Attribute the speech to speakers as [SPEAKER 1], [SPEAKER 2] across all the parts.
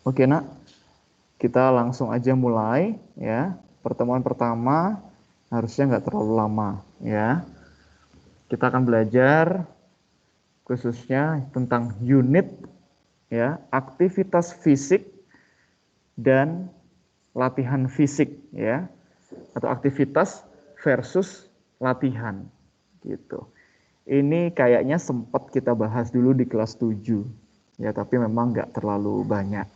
[SPEAKER 1] Oke nak, kita langsung aja mulai ya. Pertemuan pertama harusnya nggak terlalu lama ya. Kita akan belajar khususnya tentang unit ya, aktivitas fisik dan latihan fisik ya, atau aktivitas versus latihan gitu. Ini kayaknya sempat kita bahas dulu di kelas 7 ya, tapi memang nggak terlalu banyak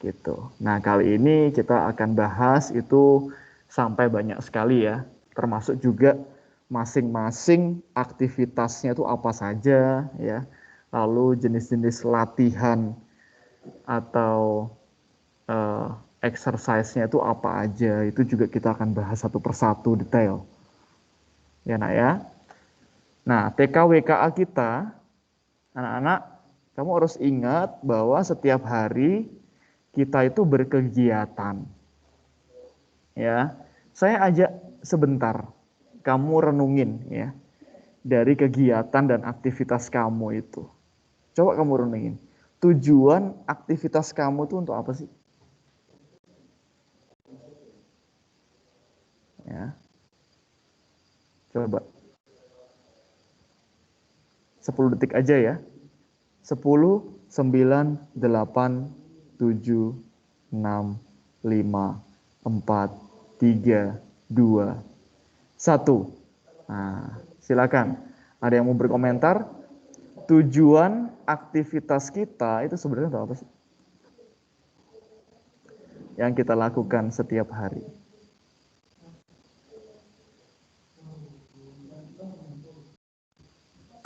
[SPEAKER 1] gitu. Nah, kali ini kita akan bahas itu sampai banyak sekali ya, termasuk juga masing-masing aktivitasnya itu apa saja ya. Lalu jenis-jenis latihan atau uh, exercise-nya itu apa aja, itu juga kita akan bahas satu persatu detail. Ya nak ya. Nah, TKWKA kita, anak-anak, kamu harus ingat bahwa setiap hari kita itu berkegiatan. Ya, saya ajak sebentar, kamu renungin ya, dari kegiatan dan aktivitas kamu itu. Coba kamu renungin, tujuan aktivitas kamu itu untuk apa sih? Ya, coba 10 detik aja ya. 10, 9, 8, 7, 6, 5, 4, 3, 2, 1. Nah, silakan. Ada yang mau berkomentar? Tujuan aktivitas kita itu sebenarnya apa sih? Yang kita lakukan setiap hari.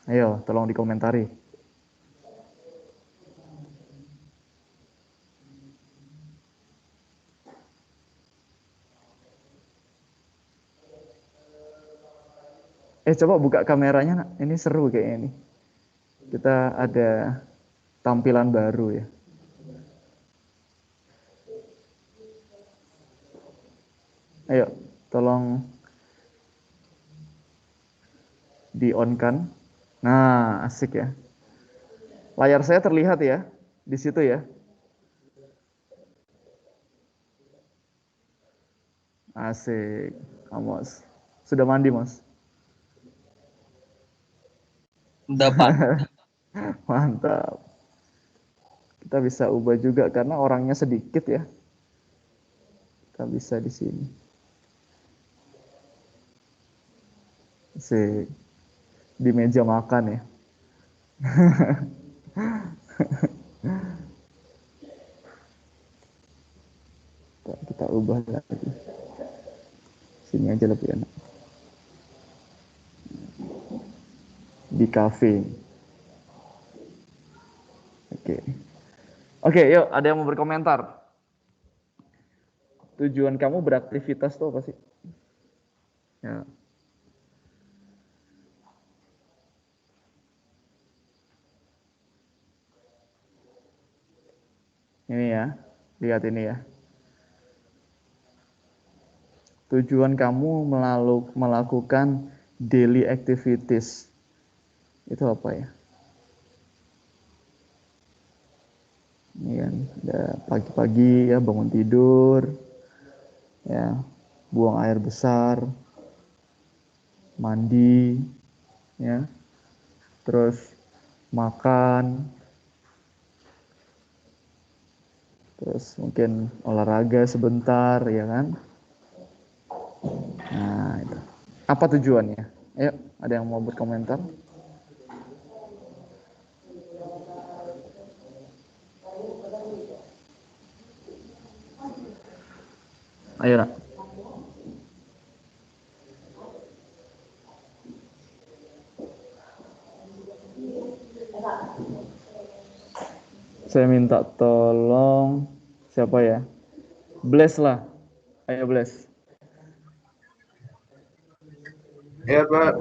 [SPEAKER 1] Ayo, tolong dikomentari. Coba buka kameranya, nak. Ini seru kayaknya nih. Kita ada tampilan baru ya. Ayo, tolong di-on-kan. Nah, asik ya. Layar saya terlihat ya, di situ ya. Asik, Amos. Sudah mandi, Mas?
[SPEAKER 2] Udah, Pak.
[SPEAKER 1] Mantap. Kita bisa ubah juga karena orangnya sedikit ya. Kita bisa di sini. Asik. Di meja makan ya. Kita ubah lagi. Sini aja lebih enak. Di cafe. Oke. Oke, yuk ada yang mau berkomentar. Tujuan kamu beraktivitas tuh apa sih? Ya. Ini ya, lihat ini ya. Tujuan kamu melakukan daily activities itu apa ya? Ini kan ada pagi-pagi ya, bangun tidur, ya, buang air besar, mandi, ya, terus makan, terus mungkin olahraga sebentar, ya kan? Nah, itu. Apa tujuannya? Ayo, ada yang mau berkomentar? Ayo, nak. Saya minta tolong siapa ya? Bless lah. Ayo Bless.
[SPEAKER 3] Ya Pak,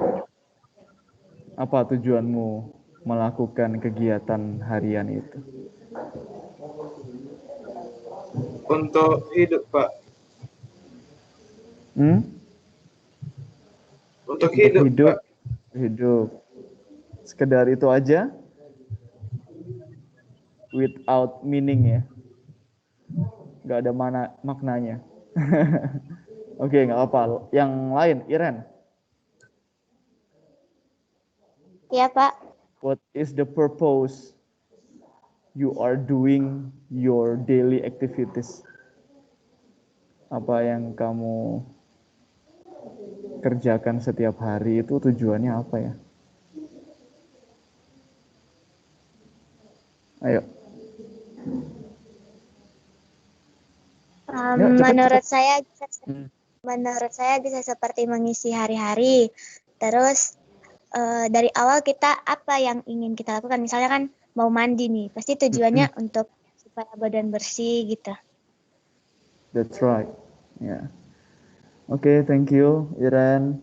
[SPEAKER 1] Apa tujuanmu melakukan kegiatan harian itu?
[SPEAKER 3] untuk hidup Pak,
[SPEAKER 1] Hmm?
[SPEAKER 3] untuk
[SPEAKER 1] Untuk
[SPEAKER 3] hidup
[SPEAKER 1] hidup,
[SPEAKER 3] Pak.
[SPEAKER 1] hidup. Sekedar itu aja, without meaning ya. nggak ada maknanya. Oke, nggak apa. Yang lain, Iren,
[SPEAKER 4] Ya, Pak.
[SPEAKER 1] what is the purpose you are doing your daily activities? Apa yang kamu kerjakan setiap hari itu tujuannya apa ya? Ayo. Yuk, cepet,
[SPEAKER 4] Menurut
[SPEAKER 1] cepet.
[SPEAKER 4] saya
[SPEAKER 1] Hmm.
[SPEAKER 4] menurut saya bisa seperti mengisi hari-hari. Terus dari awal kita apa yang ingin kita lakukan? Misalnya kan mau mandi nih, pasti tujuannya untuk supaya badan bersih gitu.
[SPEAKER 1] That's right. Ya. Oke, thank you, Iren.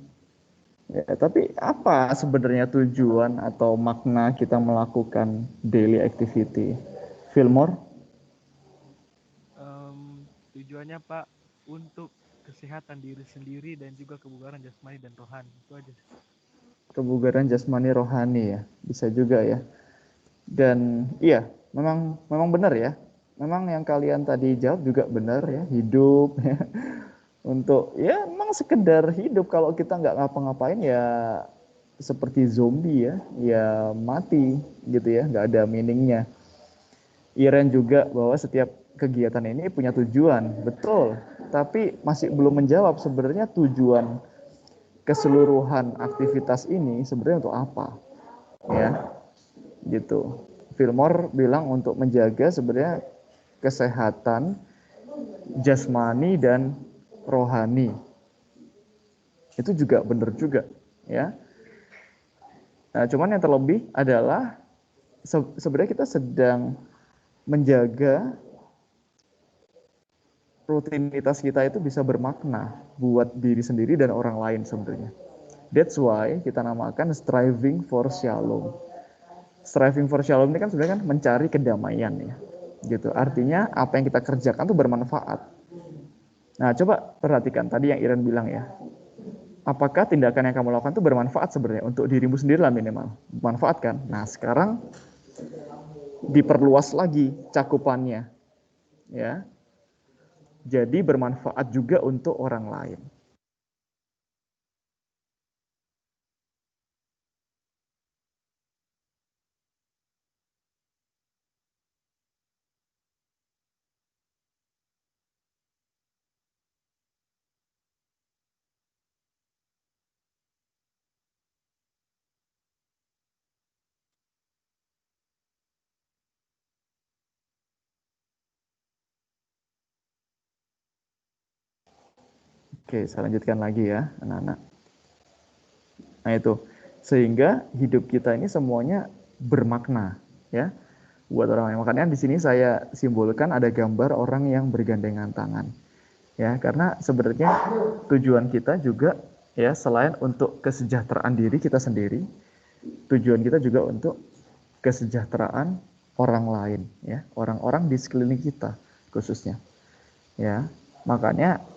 [SPEAKER 1] Ya, tapi apa sebenarnya tujuan atau makna kita melakukan daily activity? Fillmore?
[SPEAKER 2] Tujuannya Pak untuk kesehatan diri sendiri dan juga kebugaran jasmani dan rohani. Itu aja.
[SPEAKER 1] Kebugaran jasmani rohani ya, bisa juga ya. Dan iya, memang benar ya. Memang yang kalian tadi jawab juga benar ya, hidup ya. Untuk ya memang sekedar hidup, kalau kita nggak ngapa-ngapain ya seperti zombie ya, ya mati gitu ya, nggak ada meaningnya. Iren juga bahwa setiap kegiatan ini punya tujuan, betul. Tapi masih belum menjawab sebenarnya tujuan keseluruhan aktivitas ini sebenarnya untuk apa, ya, gitu. Fillmore bilang untuk menjaga sebenarnya kesehatan jasmani dan rohani. Itu juga benar juga, ya. Nah, cuman yang terlebih adalah sebenarnya kita sedang menjaga rutinitas kita itu bisa bermakna buat diri sendiri dan orang lain sebenarnya. That's why kita namakan striving for shalom. Striving for shalom ini kan sebenarnya kan mencari kedamaian ya. Gitu. Artinya apa yang kita kerjakan tuh bermanfaat. Nah, coba perhatikan tadi yang Iren bilang ya. Apakah tindakan yang kamu lakukan itu bermanfaat sebenarnya untuk dirimu sendiri lah minimal. Manfaat kan? Nah, sekarang diperluas lagi cakupannya ya. Jadi bermanfaat juga untuk orang lain. Oke, saya lanjutkan lagi ya, anak-anak. Nah itu, sehingga hidup kita ini semuanya bermakna, ya, buat orang lain. Makanya di sini saya simbolkan ada gambar orang yang bergandengan tangan, ya, karena sebenarnya tujuan kita juga, ya, selain untuk kesejahteraan diri kita sendiri, tujuan kita juga untuk kesejahteraan orang lain, ya, orang-orang di sekeliling kita khususnya, ya. Makanya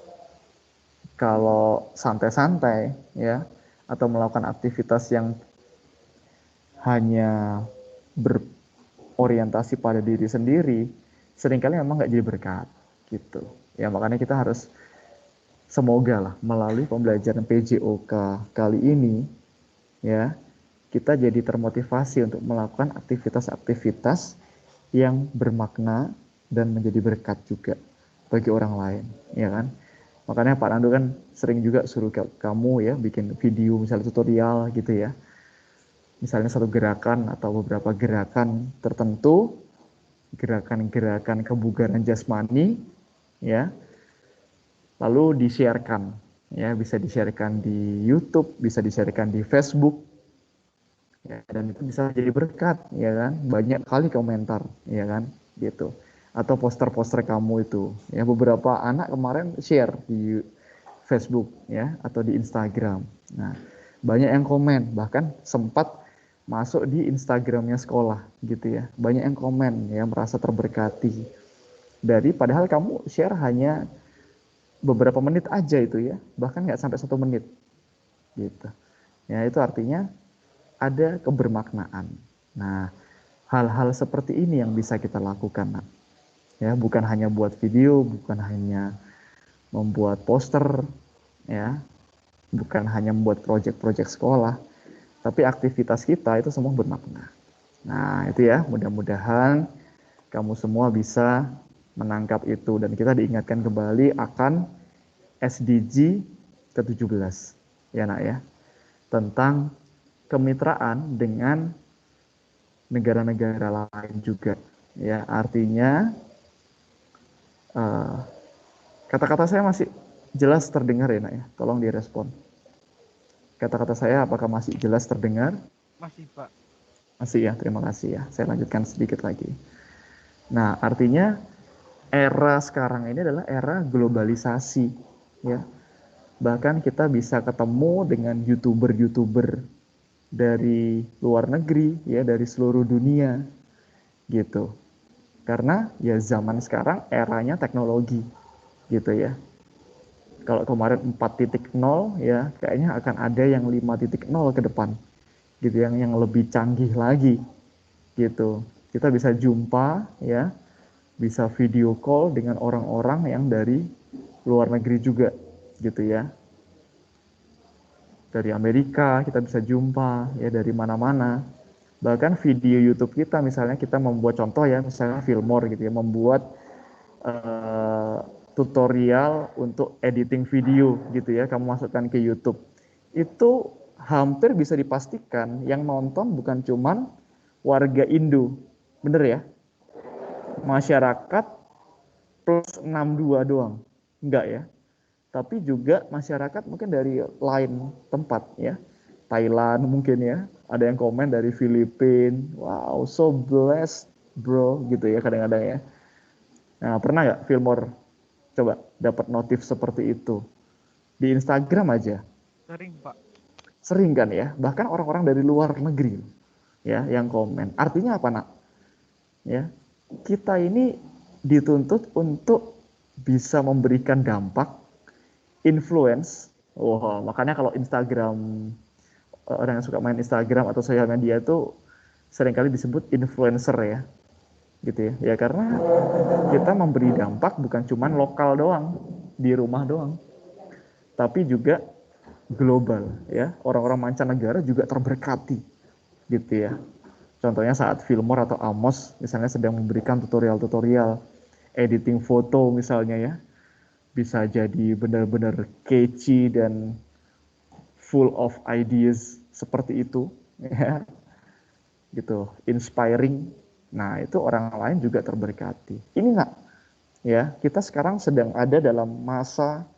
[SPEAKER 1] kalau santai-santai ya atau melakukan aktivitas yang hanya berorientasi pada diri sendiri, seringkali memang nggak jadi berkat gitu. Ya makanya kita harus semoga lah melalui pembelajaran PJOK kali ini ya kita jadi termotivasi untuk melakukan aktivitas-aktivitas yang bermakna dan menjadi berkat juga bagi orang lain, ya kan? Makanya Pak Nando kan sering juga suruh kamu ya bikin video misalnya tutorial gitu ya. Misalnya satu gerakan atau beberapa gerakan tertentu, gerakan-gerakan kebugaran jasmani ya. Lalu di-sharekan ya, bisa di-sharekan di YouTube, bisa di-sharekan di Facebook. Ya, dan itu bisa jadi berkat ya kan. Banyak kali komentar ya kan gitu. Atau poster-poster kamu itu ya, beberapa anak kemarin share di Facebook ya atau di Instagram. Nah, banyak yang komen, bahkan sempat masuk di Instagramnya sekolah gitu ya. Banyak yang komen ya merasa terberkati. Dari padahal kamu share hanya beberapa menit aja itu ya, bahkan nggak sampai 1 menit gitu. Ya itu artinya ada kebermaknaan. Nah, hal-hal seperti ini yang bisa kita lakukan, nak. Ya, bukan hanya buat video, bukan hanya membuat poster, ya, bukan hanya membuat proyek-proyek sekolah, tapi aktivitas kita itu semua bermakna. Nah, itu ya, mudah-mudahan kamu semua bisa menangkap itu dan kita diingatkan kembali akan SDG ke-17 ya nak ya, tentang kemitraan dengan negara-negara lain juga ya. Artinya kata-kata saya masih jelas terdengar ya nak ya, tolong direspon. Kata-kata saya apakah masih jelas terdengar?
[SPEAKER 2] Masih, Pak.
[SPEAKER 1] Masih ya, terima kasih ya. Saya lanjutkan sedikit lagi. Nah, artinya era sekarang ini adalah era globalisasi ya. Bahkan kita bisa ketemu dengan YouTuber-YouTuber dari luar negeri ya, dari seluruh dunia gitu. Karena ya zaman sekarang eranya teknologi gitu ya. Kalau kemarin 4.0 ya, kayaknya akan ada yang 5.0 ke depan gitu, yang lebih canggih lagi gitu. Kita bisa jumpa ya, bisa video call dengan orang-orang yang dari luar negeri juga gitu ya. Dari Amerika kita bisa jumpa ya, dari mana-mana. Bahkan video YouTube kita misalnya kita membuat contoh ya, misalnya Filmore gitu ya, membuat tutorial untuk editing video gitu ya, kamu masukkan ke YouTube. Itu hampir bisa dipastikan yang nonton bukan cuman warga Indo. Bener ya? Masyarakat plus 62 doang. Enggak ya? Tapi juga masyarakat mungkin dari lain tempat ya. Thailand mungkin ya. Ada yang komen dari Filipina. Wow, so blessed bro gitu ya kadang-kadang ya. Nah, pernah nggak Fillmore coba dapat notif seperti itu? Di Instagram aja.
[SPEAKER 2] Sering, Pak.
[SPEAKER 1] Sering kan ya? Bahkan orang-orang dari luar negeri ya yang komen. Artinya apa, Nak? Ya. Kita ini dituntut untuk bisa memberikan dampak, influence. Wah, makanya kalau Instagram, orang yang suka main Instagram atau sosial media itu seringkali disebut influencer ya. Gitu ya. Ya karena kita memberi dampak bukan cuma lokal doang, di rumah doang, tapi juga global ya. Orang-orang mancanegara juga terberkati gitu ya. Contohnya saat Fillmore atau Amos misalnya sedang memberikan tutorial-tutorial editing foto misalnya ya, bisa jadi benar-benar catchy dan full of ideas seperti itu ya, gitu, inspiring. Nah, itu orang lain juga terberkati. Ini nak ya, kita sekarang sedang ada dalam masa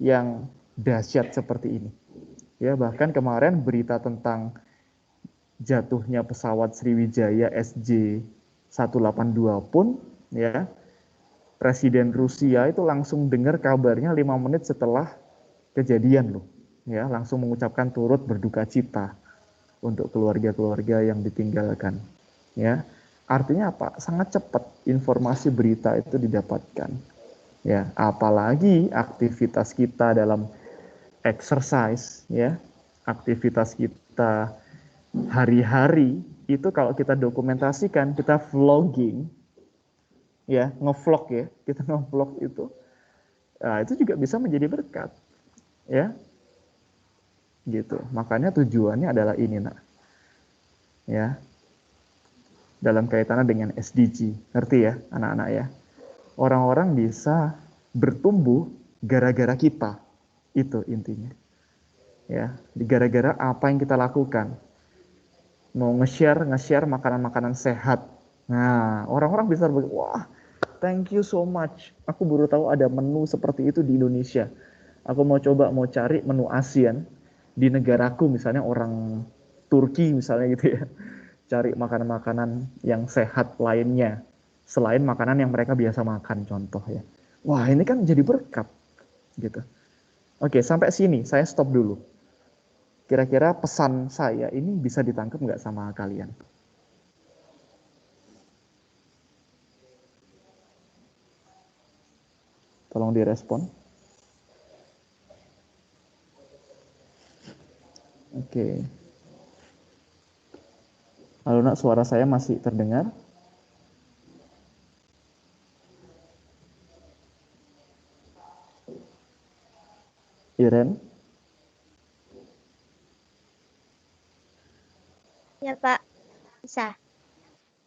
[SPEAKER 1] yang dahsyat seperti ini. Ya, bahkan kemarin berita tentang jatuhnya pesawat Sriwijaya SJ182 pun ya, Presiden Rusia itu langsung dengar kabarnya 5 menit setelah kejadian loh. Ya, langsung mengucapkan turut berduka cita untuk keluarga-keluarga yang ditinggalkan. Ya. Artinya apa? Sangat cepat informasi berita itu didapatkan. Ya, apalagi aktivitas kita dalam exercise ya, aktivitas kita hari-hari itu kalau kita dokumentasikan, kita vlogging ya, ngevlog ya, kita ngevlog itu, nah, itu juga bisa menjadi berkat ya, gitu. Makanya tujuannya adalah ini nak, ya, dalam kaitannya dengan SDG, ngerti ya anak-anak ya. Orang-orang bisa bertumbuh gara-gara kita, itu intinya. Ya, gara-gara apa yang kita lakukan. Mau nge-share makanan-makanan sehat. Nah, orang-orang bisa wah, thank you so much. Aku baru tahu ada menu seperti itu di Indonesia. Aku mau coba, mau cari menu ASEAN di negaraku, misalnya orang Turki misalnya gitu ya. Cari makanan-makanan yang sehat lainnya selain makanan yang mereka biasa makan, contoh ya. Wah, ini kan jadi berkat gitu. Oke, sampai sini saya stop dulu. Kira-kira pesan saya ini bisa ditangkap nggak sama kalian? Tolong direspon. Oke. Halo nak, suara saya masih terdengar? Iren?
[SPEAKER 4] Ya Pak, bisa.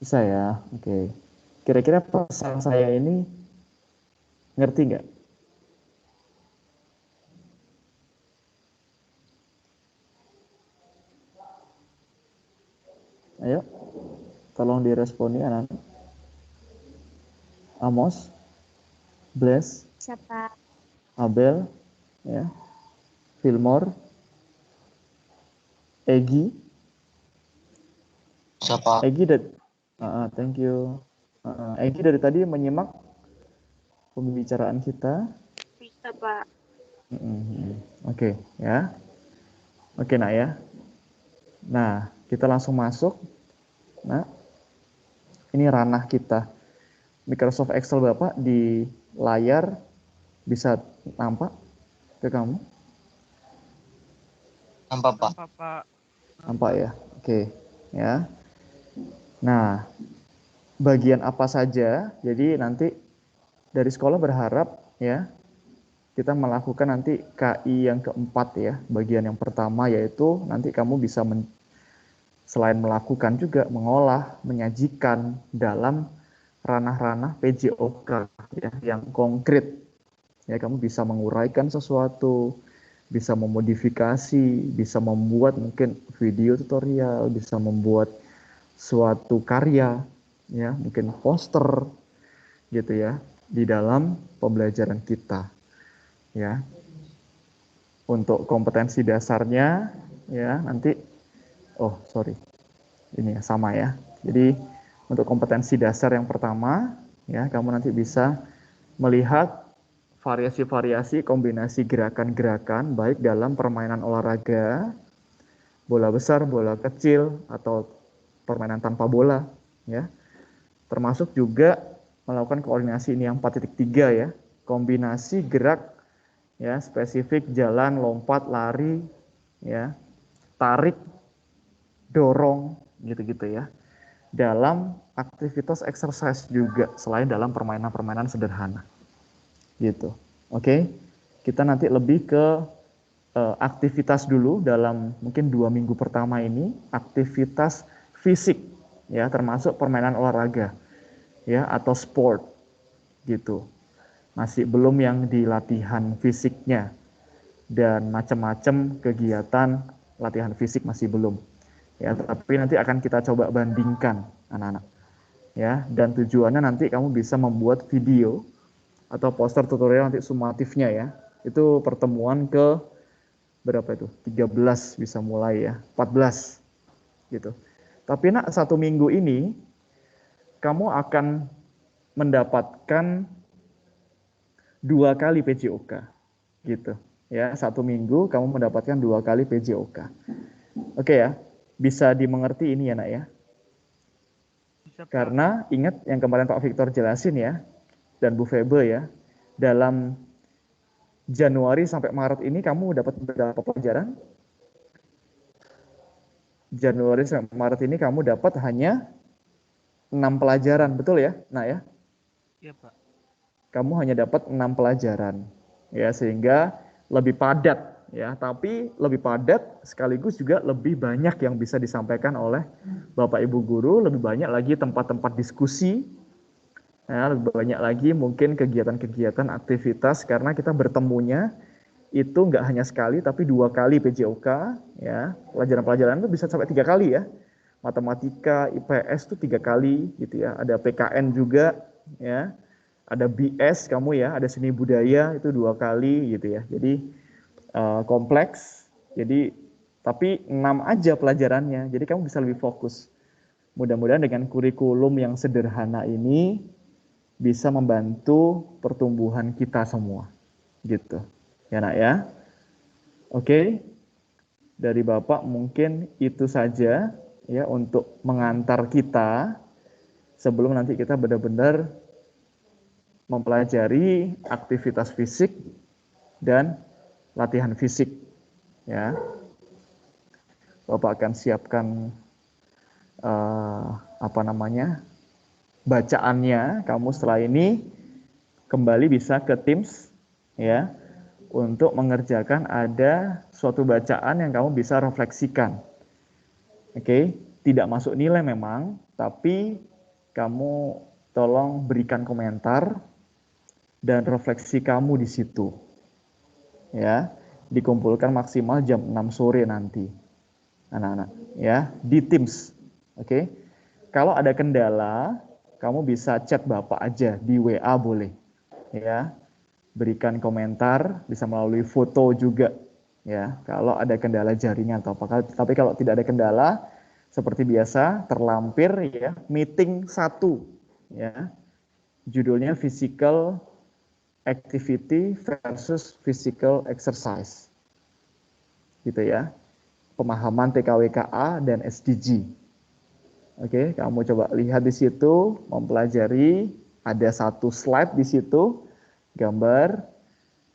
[SPEAKER 1] Bisa ya, oke. Kira-kira pesan saya ini ngerti nggak? Ayo, tolong diresponi anak-anak. Amos, Bless,
[SPEAKER 4] Bisa Pak.
[SPEAKER 1] Abel, ya, Fillmore, Egi,
[SPEAKER 5] Siapa?
[SPEAKER 1] Egi thank you. Egi dari tadi menyimak pembicaraan kita.
[SPEAKER 4] Bisa Pak.
[SPEAKER 1] Oke, ya. Oke, nak ya. Nah, kita langsung masuk. Nah, ini ranah kita. Microsoft Excel Bapak di layar bisa nampak ke kamu?
[SPEAKER 5] Nampak, Pak.
[SPEAKER 2] Nampak, Pak.
[SPEAKER 1] Nampak ya? Oke, ya. Nah, bagian apa saja? Jadi nanti dari sekolah berharap ya kita melakukan nanti KI yang keempat ya. Bagian yang pertama yaitu nanti kamu bisa selain melakukan juga mengolah, menyajikan dalam ranah-ranah PJOK ya, yang konkret. Ya, kamu bisa menguraikan sesuatu, bisa memodifikasi, bisa membuat mungkin video tutorial, bisa membuat suatu karya, ya, mungkin poster gitu ya, di dalam pembelajaran kita. Ya. Untuk kompetensi dasarnya ya, nanti ini ya sama ya. Jadi untuk kompetensi dasar yang pertama ya, kamu nanti bisa melihat variasi-variasi kombinasi gerakan-gerakan baik dalam permainan olahraga, bola besar, bola kecil atau permainan tanpa bola ya. Termasuk juga melakukan koordinasi ini yang 4.3 ya. Kombinasi gerak ya, spesifik jalan, lompat, lari ya, tarik, dorong gitu-gitu ya. Dalam aktivitas exercise juga selain dalam permainan-permainan sederhana. Gitu. Oke. Kita nanti lebih ke aktivitas dulu dalam mungkin 2 minggu pertama ini, aktivitas fisik ya, termasuk permainan olahraga ya atau sport gitu. Masih belum yang di latihan fisiknya dan macam-macam kegiatan latihan fisik masih belum. Ya, tapi nanti akan kita coba bandingkan anak-anak. Ya, dan tujuannya nanti kamu bisa membuat video atau poster tutorial nanti sumatifnya ya. Itu pertemuan ke berapa itu? 13 bisa mulai ya, 14 gitu. Tapi nak 1 minggu ini kamu akan mendapatkan 2 kali PJOK gitu. Ya, 1 minggu kamu mendapatkan 2 kali PJOK. Oke ya, bisa dimengerti ini ya nak ya.
[SPEAKER 2] Bisa, Pak.
[SPEAKER 1] Karena ingat yang kemarin Pak Victor jelasin ya, dan Bu Febe ya, dalam Januari sampai Maret ini kamu dapat berapa pelajaran? Januari sampai Maret ini kamu dapat hanya 6 pelajaran, betul ya? Nah ya,
[SPEAKER 2] Iya, Pak.
[SPEAKER 1] kamu hanya dapat 6 pelajaran. Ya, sehingga lebih padat ya, tapi lebih padat sekaligus juga lebih banyak yang bisa disampaikan oleh Bapak Ibu guru, lebih banyak lagi tempat-tempat diskusi. Ya, lebih banyak lagi mungkin kegiatan-kegiatan aktivitas karena kita bertemunya itu nggak hanya sekali tapi 2 kali PJOK ya. Pelajaran-pelajaran itu bisa sampai 3 kali ya. Matematika, IPS itu 3 kali gitu ya. Ada PKN juga ya. Ada BS kamu ya, ada seni budaya itu 2 kali gitu ya. Jadi kompleks. Jadi tapi 6 aja pelajarannya. Jadi kamu bisa lebih fokus. Mudah-mudahan dengan kurikulum yang sederhana ini bisa membantu pertumbuhan kita semua. Gitu. Ya nak ya. Oke. Dari Bapak mungkin itu saja ya untuk mengantar kita sebelum nanti kita benar-benar mempelajari aktivitas fisik dan latihan fisik ya. Bapak akan siapkan bacaannya. Kamu setelah ini kembali bisa ke Teams ya untuk mengerjakan ada suatu bacaan yang kamu bisa refleksikan. Oke, tidak masuk nilai memang, tapi kamu tolong berikan komentar dan refleksi kamu di situ. Ya, dikumpulkan maksimal jam 6 sore nanti. Anak-anak, ya, di Teams. Oke. Kalau ada kendala, kamu bisa chat Bapak aja di WA boleh. Ya. Berikan komentar, bisa melalui foto juga. Ya, kalau ada kendala jaringan atau apa. Tapi kalau tidak ada kendala, seperti biasa terlampir ya, meeting 1 ya. Judulnya physical activity versus physical exercise. Gitu ya. Pemahaman TKWKA dan SDG. Oke, kamu coba lihat di situ, mempelajari, ada satu slide di situ, gambar,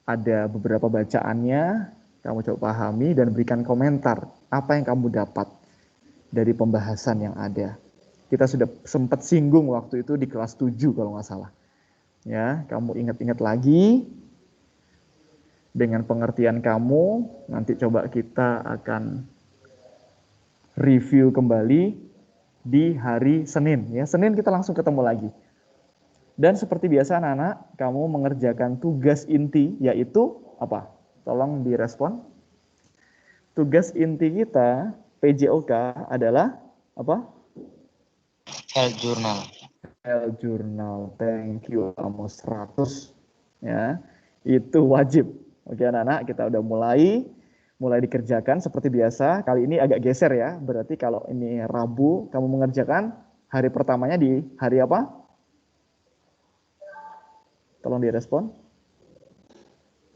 [SPEAKER 1] ada beberapa bacaannya, kamu coba pahami dan berikan komentar apa yang kamu dapat dari pembahasan yang ada. Kita sudah sempat singgung waktu itu di kelas 7 kalau nggak salah. Ya, kamu ingat-ingat lagi dengan pengertian kamu, nanti coba kita akan review kembali di hari Senin. Ya, Senin kita langsung ketemu lagi. Dan seperti biasa anak-anak, kamu mengerjakan tugas inti, yaitu apa? Tolong direspon. Tugas inti kita, PJOK, adalah apa?
[SPEAKER 5] Health journal.
[SPEAKER 1] Health journal. Thank you, Amos 100. Ya, itu wajib. Oke anak-anak, kita udah mulai dikerjakan seperti biasa. Kali ini agak geser ya. Berarti kalau ini Rabu, kamu mengerjakan hari pertamanya di hari apa? Tolong direspon.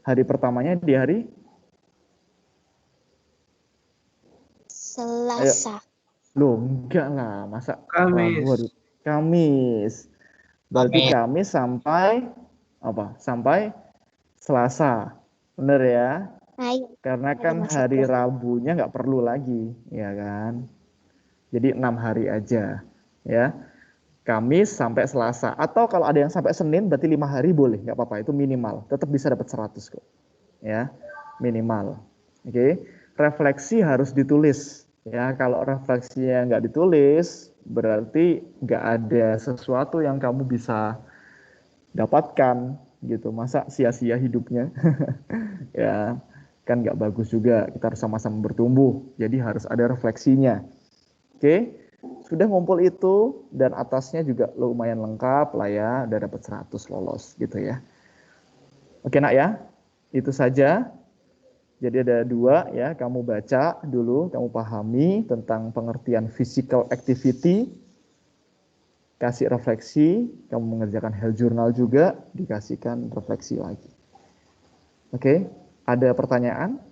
[SPEAKER 1] Hari pertamanya di hari?
[SPEAKER 4] Selasa.
[SPEAKER 1] Loh, enggak lah. Masa
[SPEAKER 3] Kamis.
[SPEAKER 1] Rabu hari Kamis. Berarti Kamis sampai apa? Sampai Selasa. Bener ya?
[SPEAKER 4] Nah, iya.
[SPEAKER 1] Karena
[SPEAKER 4] Ada
[SPEAKER 1] kan
[SPEAKER 4] masuk
[SPEAKER 1] hari
[SPEAKER 4] tuh.
[SPEAKER 1] Rabunya nggak perlu lagi, ya kan? Jadi 6 hari aja, ya. Kamis sampai Selasa. Atau kalau ada yang sampai Senin, berarti 5 hari boleh, nggak apa-apa. Itu minimal. Tetap bisa dapat 100 kok, ya. Minimal. Oke. Refleksi harus ditulis, ya. Kalau refleksinya nggak ditulis, berarti nggak ada sesuatu yang kamu bisa dapatkan, gitu. Masa sia-sia hidupnya? Ya. Kan nggak bagus juga, kita harus sama-sama bertumbuh, jadi harus ada refleksinya. Oke, sudah ngumpul itu, dan atasnya juga lumayan lengkap lah ya, udah dapat 100 lolos gitu ya. Oke nak ya, itu saja. Jadi ada 2 ya, kamu baca dulu, kamu pahami tentang pengertian physical activity, kasih refleksi, kamu mengerjakan health journal juga, dikasihkan refleksi lagi. Oke, ada pertanyaan?